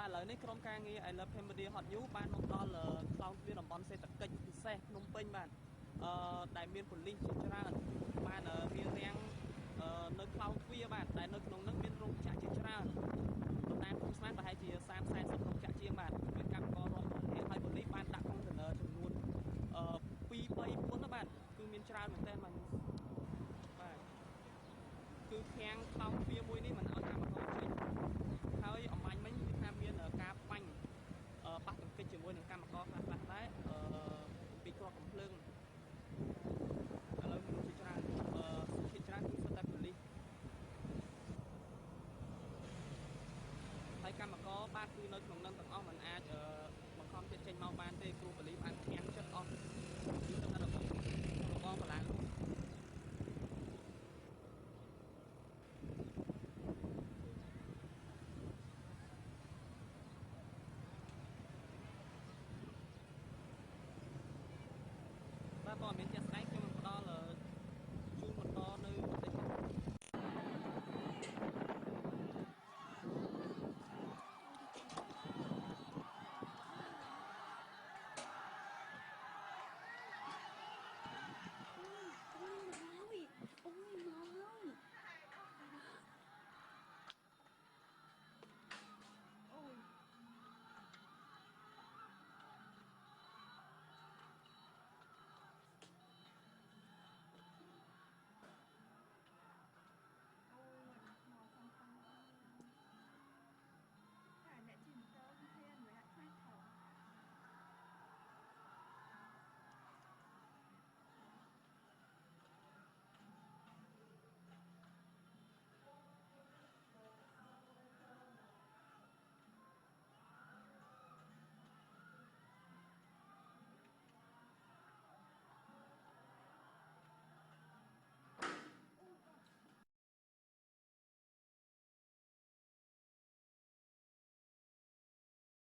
បាទឥឡូវនេះក្រុមការងារ I Love Family Hot You បានមកដល់ខ្លោងទ្វារតំបន់សេដ្ឋកិច្ចពិសេសភ្នំពេញបាទដែលមានប៉ូលីសជាច្រើនបានរៀបរៀងនៅខ្លោងទ្វារបាទដែលនៅក្នុងនោះមានរោងចក្រជាច្រើនតំណាងគុំស្មានប្រហែលជា30-40រោងចក្រជាងបាទមានកម្មកររាប់ពាន់នាក់ហើយប៉ូលីសបានដាក់កុងតឺន័រចំនួន2-3 4បាទគឺមានច្រើនមែនទែនបាទបាទគឺខាងខ្លោងទ្វារមួយនេះមិនឲ្យកម្មករចេញហើយអំបញ្ញមិញគឺថាមានការបាញ់ប៉ះទង្គិចជាមួយនឹងកម្មករខ្លះ